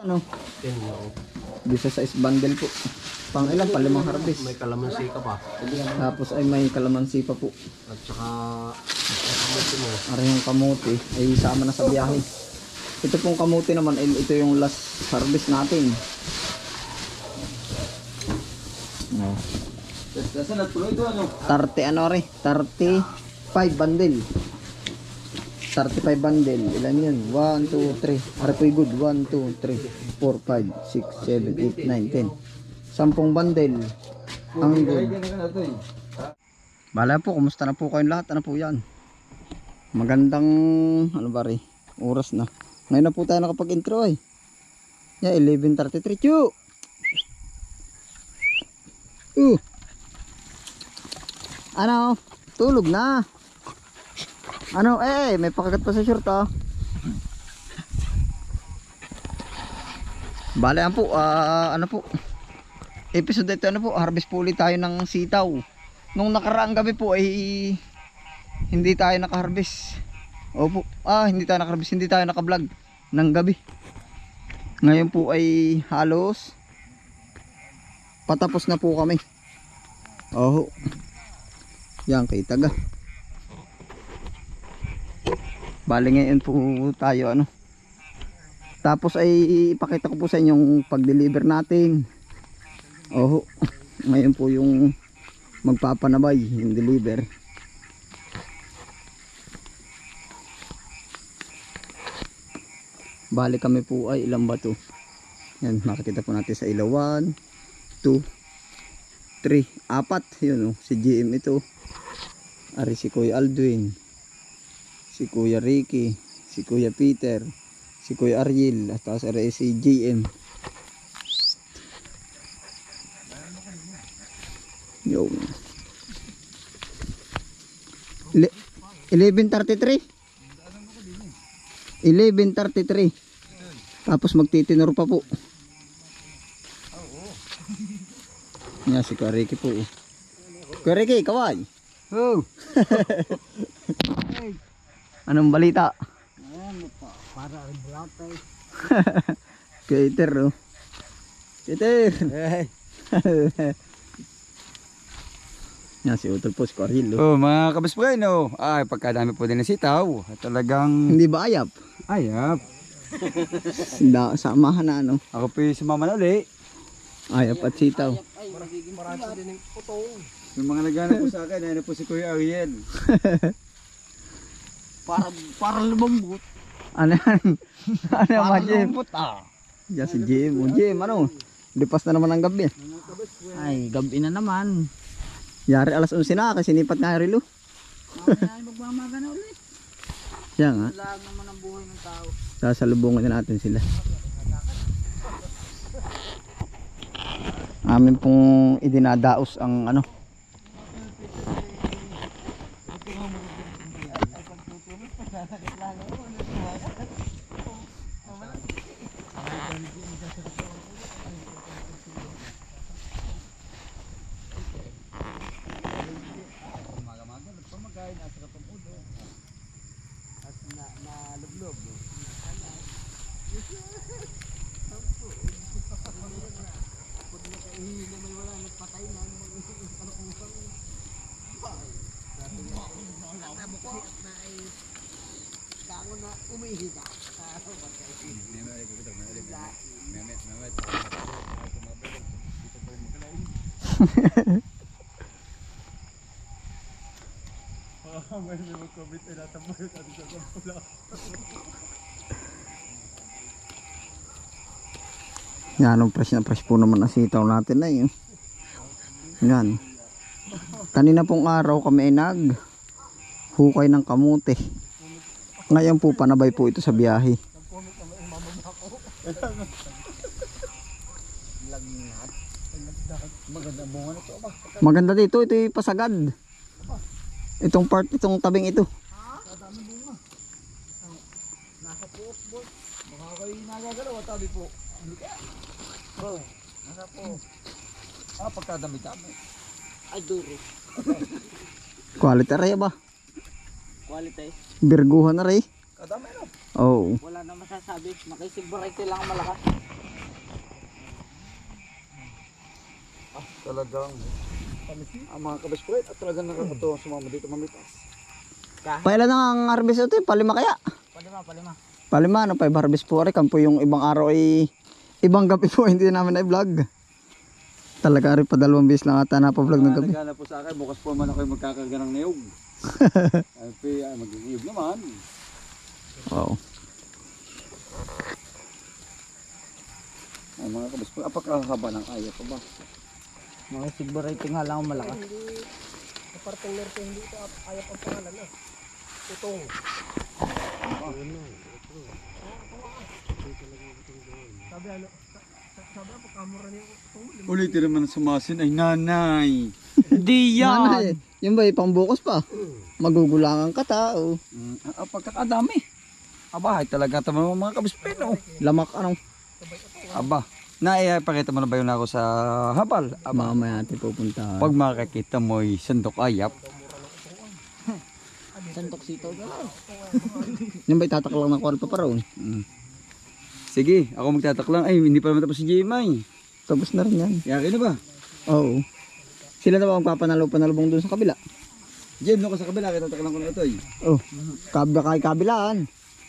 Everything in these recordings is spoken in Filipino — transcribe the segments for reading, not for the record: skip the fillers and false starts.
Ano? 10 lang. Bisa sa bundle po. Pang ilan pa? 5 harvest. May kalamansi ka pa. Tapos ay may kalamansi pa po. At saka kamuti mo. Ara yung kamote ay sama na sa biyahe. Ito pong kamote naman ay ito yung last harvest natin. No. 30 ano re? 35 bundle. 35 bundle. Ilan yun? 1, 2, 3. Ara po'y good. 1, 2, 3, 4, 5, 6, 7, 8, 9, 10. 10 bundle. Ang good. Bala po, kumusta na po kayong lahat? Ano po yan? Magandang, ano ba rin? Oras na. Ngayon na po tayo nakapag-intro ay. Yeah, 11:33. Chu! Ano? Tulog na. Ano? May pakagat pa sa short ah. Bale yan po, ano po? Episode ito ano po, harvest po ulit tayo ng sitaw. Nung nakaraang gabi po ay hindi tayo naka-harvest. Opo, hindi tayo naka-harvest, hindi tayo naka-vlog ng gabi. Ngayon po ay halos patapos na po kami. Oh. Yan kay taga. Bali ngayon po tayo ano. Tapos ay ipakita ko po sa inyo yung pag-deliver natin. Oh. Ngayon po yung magpapanabay, yung deliver. Bali kami po ay ilang bato. Yan, makikita po natin sa ilaw. 1, 2, 3, 4. Yun si GM ito. Ari si Kuya Aldwin, si Kuya Ricky, si Kuya Peter, si Kuya Ariel, at tapos ari si GM. Yo. 11:33. 11:33. Tapos magtitinor pa po. Yan si Kuya Ricky po. Kuya Ricky, kaway. Oh. Anong balita? Para rin bulatay. Peter oh. Peter. Yan si Utol po si Kuya Oh, mga kabisbray no. Ay, pagkadami po din ng sitaw. Talagang hindi ba ayap? ayap. Samahan na ano. Ako po yung sumama na uli. Ayap at sitaw. Marami din yung putong. Yung mga nagana po sa akin, ano po si Kuya Ariel. Para lumambot. Ano yan? Ano yan mga Jim? Lumambot Yan si Jim. O Jim, ano? Lipas na naman ang gabi. Ay, gabi na naman. Yari alas 11 na kasi sinipat nga yung relo. Ay, magmamaga na ulit. Yan nga. Lahat naman ang buhay ng tao. Sasalubungan na natin sila. Amin pong idinadaos ang ano. Yan, fresh na fresh po naman ang sitaw natin na yun. Yan. Kanina pong araw kami ay hukay ng kamote. Ngayon po panabay po ito sa biyahe. Maganda dito, ito yung pasagad. Itong part, itong tabing ito. Nasa puot, boy. Baka kayo nagagalaw at tabi po. Oh, nasa po. Pagkadami-dami. Ay, duro. Quality rin ba? Quality. Birguhan na rin. Kadami na. Oo. Wala na masasabi. Makisig variety lang ang malakas. Talagang ang mga kabiskwit at talagang nakakatuwa sumama dito mamitas. Pailan ang harvest ito? Palima kaya? Palima. Palima, ano, 5 harvest po rin. Kampo yung ibang araw ay ibang gabi po, hindi namin na vlog. Talaga rin pa 2 beses lang ata na-vlog ng gabi. Nagana po sa akin, bukas po man ako yung magkakaga ng niyog. Ay, mag-niyog naman. Wow. Ay, mga kabiskwit, apakahaba ng ayaw pa ba? Mga sigurito nga lang ang malakas. Sa parteng norte hindi ito ayap ang pangalan na. Tutong. Sabi ano, sabi ang pagkamura niya tutong. Ulitin naman sa masin ay nanay. Hindi Yan! Yung ba, pangbukas pa? Magugulangan ka tao. Pagkakadami. Aba, ay talaga tama mga kabiskwit, no? Lamak anong Aba, pakita mo na ba yun ako sa habal? Aba, mamaya natin pupunta. pag makakita mo ay sandok ayap. Santok sitaw na lang. Yung ba, itataklang ng kwarto pa raw. Sige, ako magtataklang. Ay, hindi pa naman tapos si Jemay. Tapos na rin yan. Yaki na ba? Oo. Sila na ba ang papanalo-panalubong doon sa kabila? Jem, no ka sa kabila, kita taklang ko na ito eh. Oh, kabila kay kabilaan.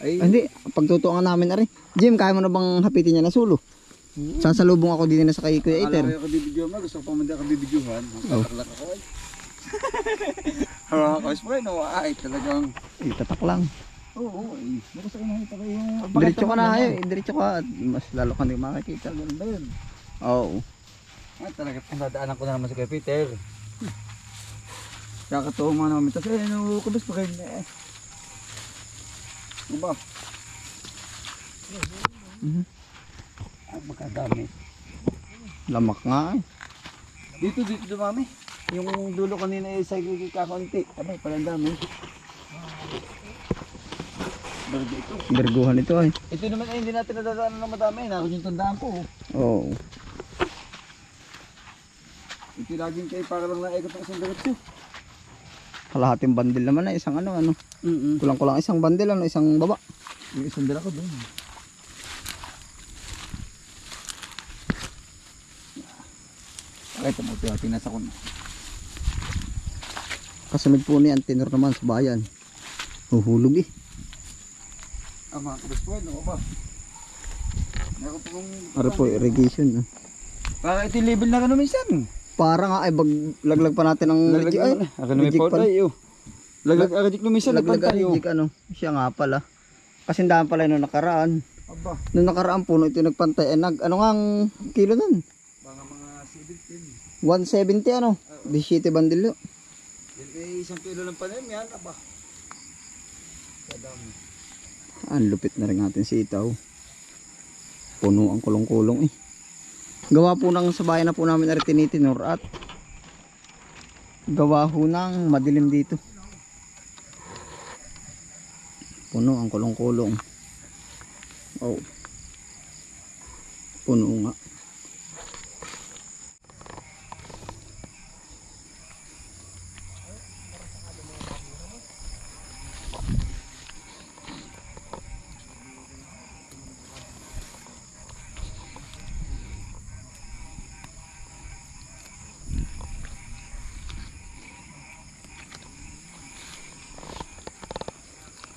Ay, Hindi, pagtutuan namin na rin. Jim, kaya mo na bang hapitin niya na sulo? Sasalubong ako din na sa kay Kuya akala Eter. ko bibidyo mo. Gusto ko pa man di ako bibidyohan. Oh. Taklak ako ay. Harang ako spray, no? Ay, talagang. Itatak lang. Oo, ay. Bukas ako nakita ko yung. Diretso ka na hayo, diretso ka at mas lalo ka hindi makikita. Ganun ba yun? Oo. Ay, talaga. Nadaanan ko na naman si Kuya Peter. Kakatuwa mga naman. Tapos eh, no, kabis pa kayo na eh. Ano ba? Ay, magkadami. Lamak nga eh. Dito dumami. Yung dulo kanina ay sa kakunti. Abay, palang dami. Bargo ito. Berguhan ito ay. Ito naman ay hindi natin nadadaanan ng madami. Nakon yung tandaan ko. Oo. Ito laging kayo para lang naikot ng isang diretso. Kalahating bandil naman na isang ano. Kulang-kulang isang bandil ano, isang baba. Yung isang dala ko doon. Kahit mo ito, tinasa ko na. Kasunod po niyan, tenor naman sa bayan. Huhulog eh. Mga kabiskwad, ano ba? Meron po kong... Ano po, irrigation. Baka ito yung level na gano'n minsan. Para nga ay laglag pa natin ng Laglag ay, naman. Ako na may reject powder pala. ay, Laglag agad yung minsan, Laglag nagpantay, reject ano. Siya nga pala. Kasi daan pala yung nakaraan. Aba, Nung nakaraan puno ito nagpantay. Ano nga ang kilo nun? baka mga 17. 170 ano? 17 bandil yun. Yan ay isang kilo lang pala yan, aba. Kadami. Ang lupit na rin natin si Itaw. Puno ang kulong-kulong eh. Gawa po ng sa bayan na po namin na tinitinor at gawa ho ng madilim dito. Puno ang kulong-kulong. Oh. Puno nga.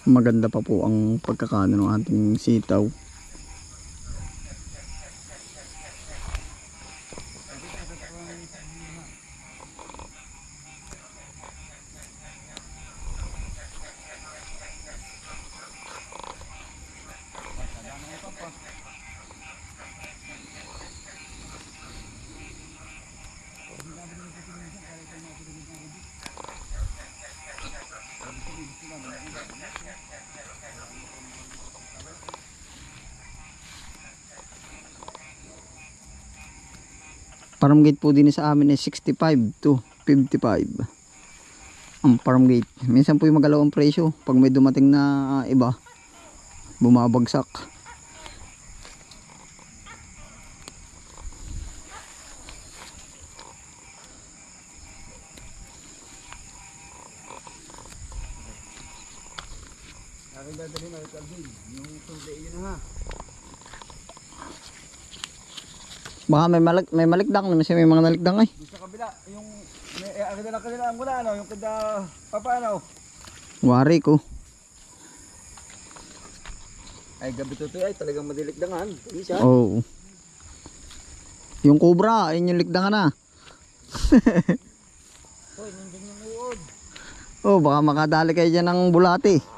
Maganda pa po ang pagkakaano ng ating sitaw. Farm gate po din sa amin ay 65 to 55 ang farm gate. Minsan po yung magalaw ang presyo pag may dumating na iba bumabagsak. Aking dadali na ito, Alvin. Yung sunday yun ha. Baka may malikdang naman siya, may mga nalikdang ay. Doon sa kabila, yung akita na kanila ang mula, ano, yung kada papaano. Wari ko. Ay, gabi to ay talagang madilikdangan. Isa. Oo. Yung cobra, ayun yung likdangan na. Hoy, nandiyan yung uod. Oh, baka makadali kayo dyan ng bulati.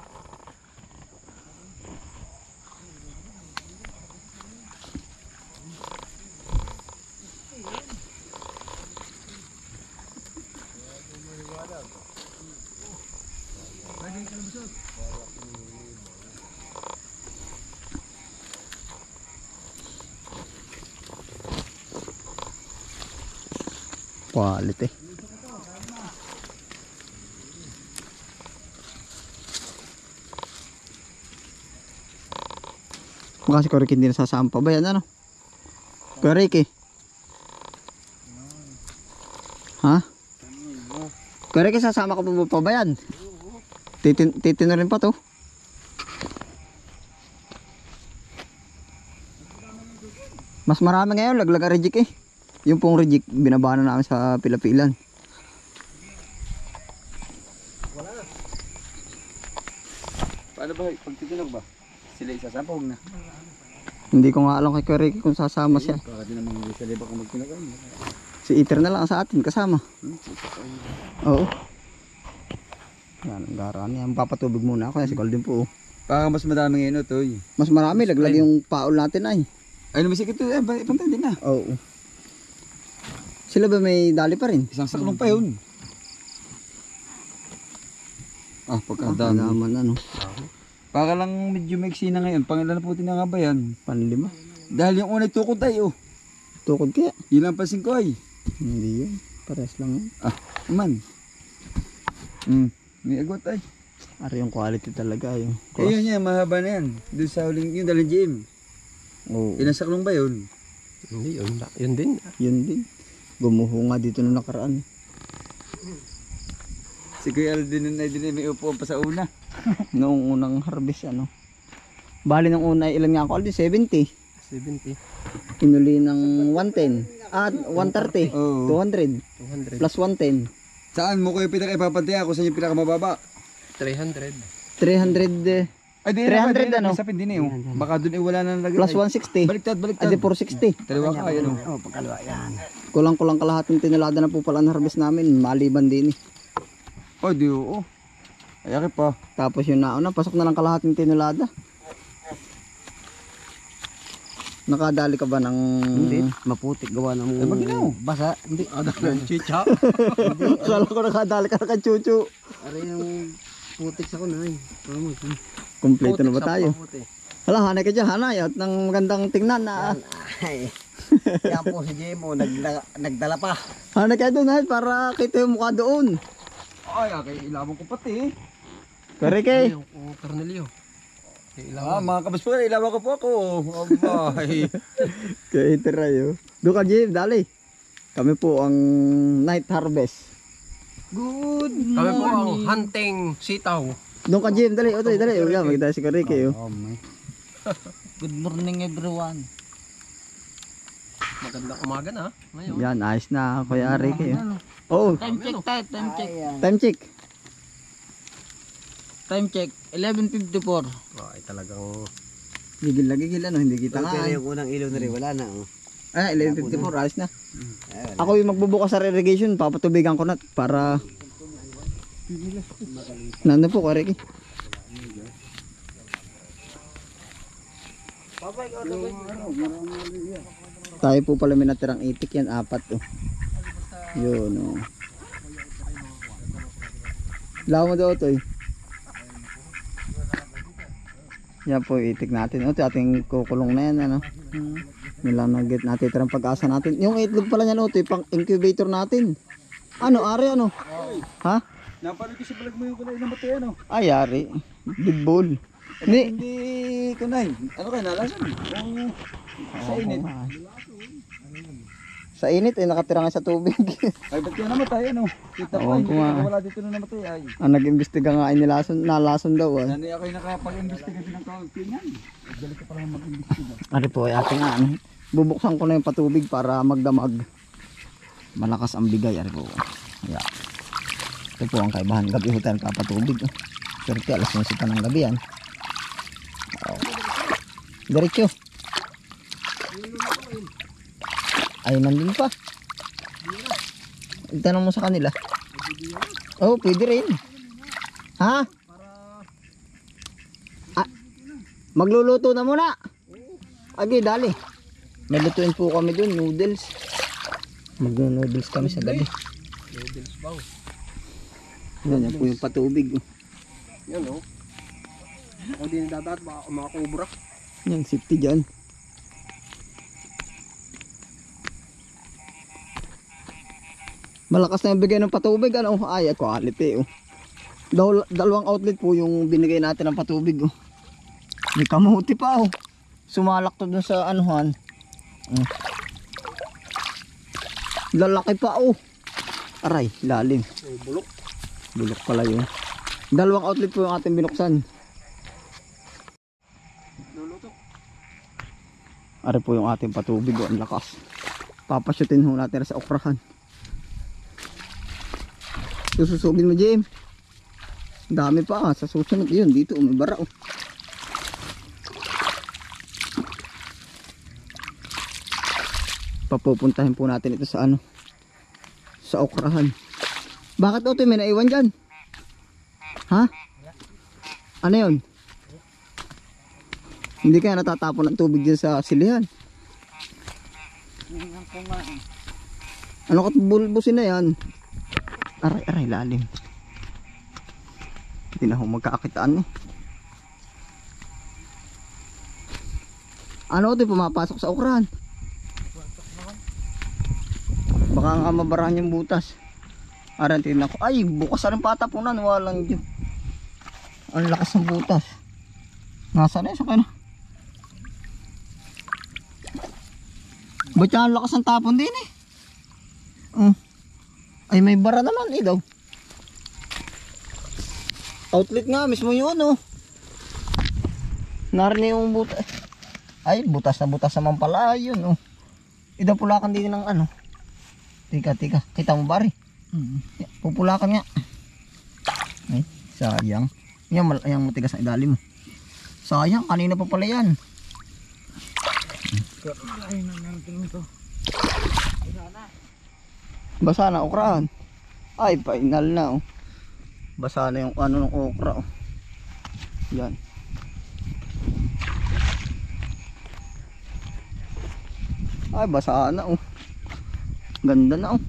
Quality. Baka si Korik hindi nasasampa ba yan ano? Korik eh. Ha? Korik sasama ka pa ba yan? Titino rin pa to. Mas marami ngayon, laglag rejik eh. Yung pong rejik, binabana namin sa pilapilan. Paano ba? Pag titinog ba? Sila isasama, huwag na. Hindi ko nga alam kay Korik kung sasama siya. Baka din naman hindi sila baka magtinagan. Si Eater na lang sa atin kasama. Oo. Yan ang garaan yan. Papatubig muna ako yan si Golden po. Baka mas madami ngayon ito eh. Mas marami, laglag yung paol natin ay. Ay, lumisikit ito. Pantay din na. Oo. Sila ba may dali pa rin? Isang saklong pa yun. Ah, pagkadami. Naman ano. Baka lang medyo maiksi na ngayon. Pangilan na puti na nga ba yan? Panlima. Dahil yung unay tukod ay oh. Tukod kaya? Yun ang pansin ko ay. Hindi yun. Pares lang yun. Ah, naman. May agot ay. Ari yung quality talaga yung Eh yun yan, mahaba na yan. Doon sa huling yung dalang GM. Oo. Ilang saklong ba yun? Hindi, yun din. Yun din. Gumuho nga dito na nakaraan. Si Kuya Aldin ay din may upuan pa sa una. Noong unang harvest ano. Bali ng una ilan nga ako? Aldi 70. 70. Inuli ng 110. Ah, 130. Oo. 200. 200. Plus 110. Saan mo kayo pinaka-ipapantaya kung saan yung pinakamababa? 300. 300 Ay, di 300 ano? Sa pindi na yun. Baka doon ay wala na nalagay. plus 160. Baliktad, baliktad. Adi 460. Dalawa ka, yan o. Oh, pagkalawa yan. Kulang-kulang kalahating tinulada na po pala ang harvest namin. Maliban din eh. Oh, di oo. Ay, akit pa. Tapos yung nauna, pasok na lang kalahating tinulada. Nakadali ka ba ng... Hindi, maputik gawa ng... Ay, maginaw. Basa. Hindi. Chicha. Akala ko nakadali ka na kay Chuchu. Ari yung putik sa kunay. Kompleto na ba tayo? Hala, hanay ka dyan, hanay. At ng magandang tingnan na... Ay. Yan po si Jemo, nagdala pa. Hanay ka doon, hay, para kita yung mukha doon. Ay, okay. Ilabang ko pati. Correct eh. Cornelio. Ah, mga kabas po, ilawan ko po ako. Abay. Kaya itirayo. Doon ka, Jim, dali. Kami po ang night harvest. Good morning. Kami po ang hunting sitaw. Doon ka, Jim, dali. O, dali, dali. Uy, magkita si Correct eh. Oh, may. Good morning everyone. Magandang umaga na. Ngayon. Yan, ayos na. Kuya Rick eh. Oo, Time check tayo, time check. time check. Time check, 11:54. Ay, talagang... Gigil na gigil, ano, hindi kita nga. Pero yung unang ilaw na rin, wala na. Oh. Ah, 11:54, ayos na. Ako yung magbubukas sa irrigation, papatubigan ko na para... Nandun po, Kuya Rick eh. Tayo po pala may natirang itik yan, 4 oh. Yun oh. Lawa mo daw ito eh. Yan po itik natin. Ito ating kukulong na yan ano. Nilalagit natin tirang pag-asa natin. Yung itlog pala niyan ito, pang incubator natin. Ano, ari ano? Ha? Napanood ko sa vlog mo yung kunay na matay ano. Ay, ari. Big bull. Hindi kunay. Ano kayo nalasan? Sa init. Sa init eh, nakatira nga sa tubig. Ay, ba't kaya namatay ano? Kita ko Oo, ay, kuma- wala dito na namatay ay. Ang nag-imbestiga nga ay nalason daw ah. Nanay ako yung nakapag-investiga din ng kaunti niyan. Dali ka pala mag-investiga. Ari po ay ating ano, Bubuksan ko na yung patubig para magdamag. Malakas ang bigay. Ari po. Ayan. Ito po ang kaibahan. Gabi hotel kapatubig. Swerte alas 11 pa ng gabi yan. Oh. Diretso. Ay, nandun pa. Itanong mo sa kanila. Oh, pwede rin. Ha? Ah, magluluto na muna. Agi, dali. May lutuin po kami dun, noodles. Mag-noodles kami sa gabi. Noodles ba? Yan po yung patubig. Yan o. Ako din dadat, baka mga kubra. Yan, safety dyan. Malakas na yung bigay ng patubig. Ano? Ay, quality. Oh. Dalawang outlet po yung binigay natin ng patubig. Oh. May kamuti pa. Oh. Sumalak to dun sa anuhan. Lalaki pa. Oh. Aray, lalim. Bulok. Bulok pala yun. Dalawang outlet po yung ating binuksan. Luluto. Ari po yung ating patubig. Oh. Ang lakas. Papasyutin ho natin sa okrahan. Susugin mo, Jim. Dami pa sa susunod. Yun, dito may bara. Oh. Papupuntahin po natin ito sa ano, sa okrahan. Bakit ito may naiwan dyan? Ha? Ano yun? Hindi kaya natatapon ng tubig dyan sa silihan? Ano katbulbusin na yan? Aray, lalim. Hindi na ho magkakakitaan eh. Ano ito pumapasok sa okrahan? Baka nga mabarahan yung butas. Aran, tingnan ko. Ay, bukas ang patapunan. Walang dyan. Ang lakas ng butas. Nasaan na yun? Saka na. Ba't yan ang lakas ng tapon din eh? Ay, may bara naman eh daw. Outlet nga, mismo yun oh. Narinig yung butas. Ay, butas naman pala. Ayun oh. Idapulakan din ng ano. Tika. Kita mo ba rin? Pupulakan nga. Ay, sayang. Yan matigas na idali mo. Sayang, kanina pa pala yan. Basa na okrahan. Ay, final na oh. Basa na yung ano ng okra oh. Yan. Ay, basa na oh. Ganda na oh.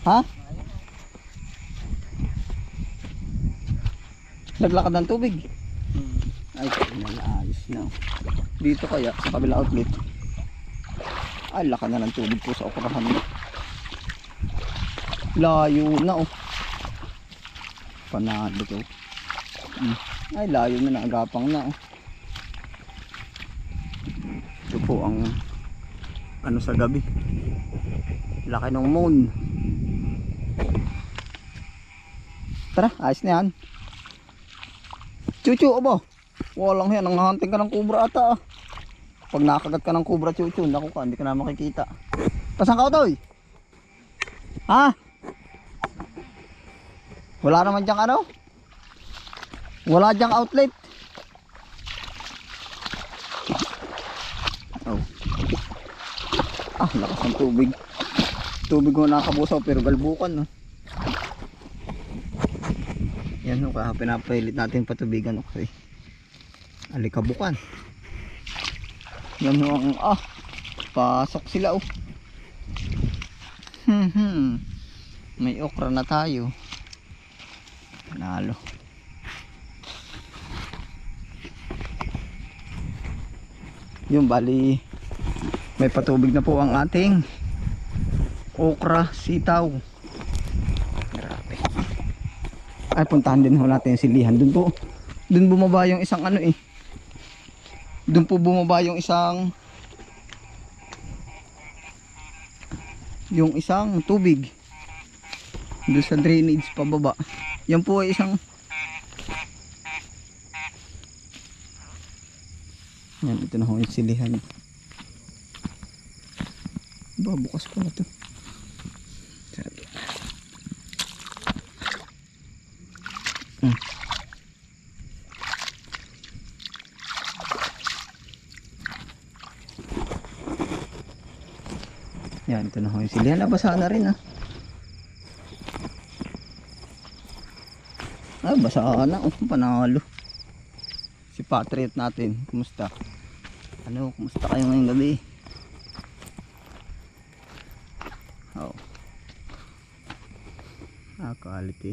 Ha? Naglakad ng tubig. Ay, ayos na. Dito kaya sa kabilang outlet. Ay, lakad na ng tubig po sa okrahan. Layo na oh. Panalo to. Ay, layo na, naagapang na oh. Ito po ang ano sa gabi. Laki ng moon. Tara, ayos na yan. Chuchu, aba. Walang yan, nanghahunting ka ng kubra ata ah. Pag nakagat ka ng kubra, chuchu, naku ka, hindi ka na makikita. Pasang ka ito eh? Ha? Wala naman dyang ano? Wala dyang outlet. Oh. Ah, lakas ng tubig. Tubig mo nakabusaw pero galbukan no. Yan no, kaya pinapilit natin patubigan okay. Alikabukan. Yan no ang pasok sila oh. May okra na tayo. Panalo. Yung bali may patubig na po ang ating okra, sitaw. Grabe. Ay, puntahan din ho natin yung silihan. Doon po, doon bumaba yung isang ano eh. Doon po bumaba yung isang tubig. Doon sa drainage pababa. Yan po ay isang Yan, ito na ho yung silihan. Ba, bukas pala to. Sarap. Yan, ito na ho yung silihan. Nabasa na rin ah. Ah, basa na. Oh, panalo. Si Patriot natin. Kumusta? Ano, kumusta kayo ngayong gabi? Oh. Ah, quality.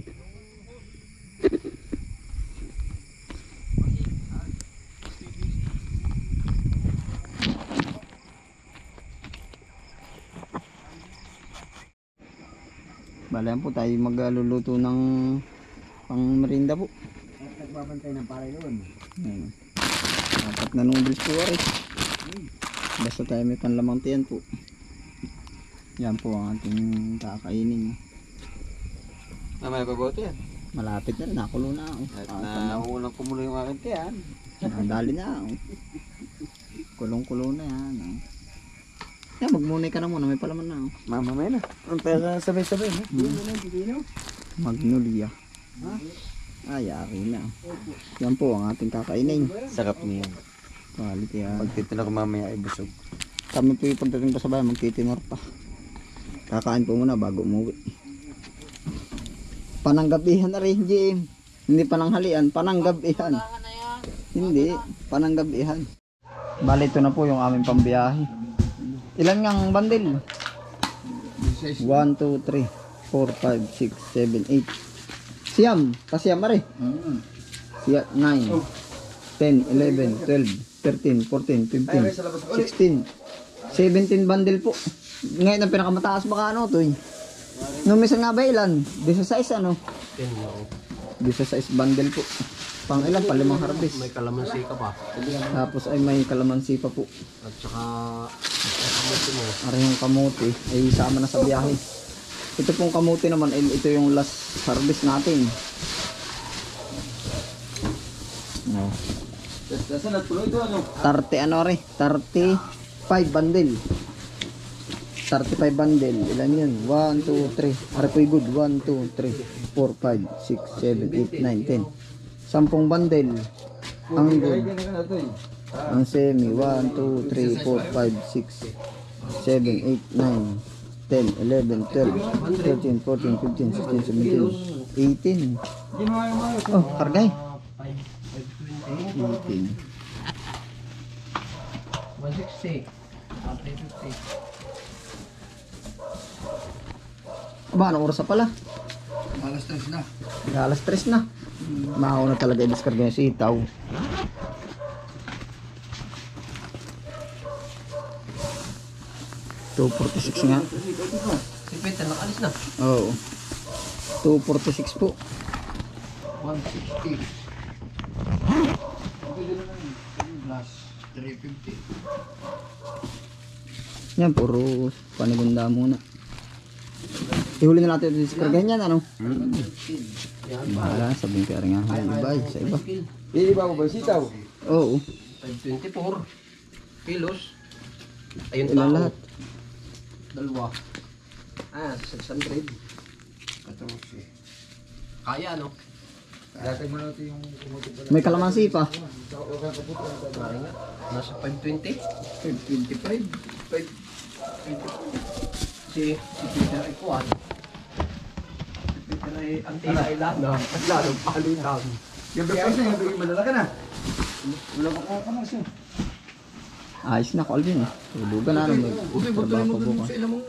Balayan po tayo magluluto ng pang merinda po. Nagbabantay ng palay doon. Ayan. Apat na noodles po rin. Basta tayo may panlamang tiyan po. Yan po ang ating kakainin. Mamaya pa ba ito yan? Malapit na rin, nakulo na ako. Unang kumulo yung akin tiyan. Dali na ako. Kulong-kulo na yan. Oh. Yan, magmunay ka na muna, may palaman na. Oh. Mamamaya na. Ang pera sabay-sabay. Magnolia. Ay, ari na. Yan po ang ating kakainin. Sarap niya. Quality yan. Pagtitinok ko mamaya ay busog. Kami po yung pagdating pa sa bayan, magtitinor pa. Kakain po muna bago umuwi. Pananggabihan na rin, Jim. Hindi pananghalian, pananggabihan. Hindi, pananggabihan. Bali, ito na po yung aming pambiyahe. Ilan ngang bandil? 1, 2, 3, 4, 5, 6, 7, 8. Siyam, pasiyam mare. Siya, 9, 10, 11, 12, 13, 14, 15, 16, 17 bandil po. Ngayon ang pinakamataas baka ano to eh. Nung minsan nga ba ilan? 16 ano? 16 bandil po. Pang ilan pa? 5 harvest. May kalamansi ka pa. Tapos ay may kalamansi pa po. At saka kamuti mo. Ara yung kamuti ay sama na sa biyahe. Ito pong kamuti naman, ito yung last harvest natin. No. Saan nagpuloy ito ano? 30 ano re? 35 bundle. 35 bundle. Ilan yun? 1, 2, 3. Ara po'y good. 1, 2, 3, 4, 5, 6, 7, 8, 9, 10. 10 bundle. Ang good. Ang semi. 1, 2, 3, 4, 5, 6, 7, 8, 9, 10, 11, 12, 13, 14, 15, 16, 17, 18. Oh, kargay. 18. 160. 350. Aba, anong oras na pala? Alas 3 na. Alas 3 na. Mahaw na talaga i-discarga yung sitaw. $2.46 nga. Si Peter nakalis na. Oo. $2.46 po. 160. Plus 350. Yan, puro panigunda muna. Ihuli na natin ito discargahan yan, ano? Bahala, sabihin kaya rin nga. Iba, sa iba. Hindi ba mo ba sitaw? Oo. 524 kilos. Ayun Ilan tao. lahat? Dalawa. 600. 14. Kaya ano? Dati mo natin yung kumuti pala. May kalamansi pa. Kaya nga. Nasa 520. 25. Si Peter ay kuwan. Si Peter ay antay lang na. At lalong palitan. Yung breakfast na, yung malala ka na. Wala pa ka na siya. Ayos na, Colvin. Tulugan na. May Ubi, butuloy mo trabaho dun bukas. sa ilang mga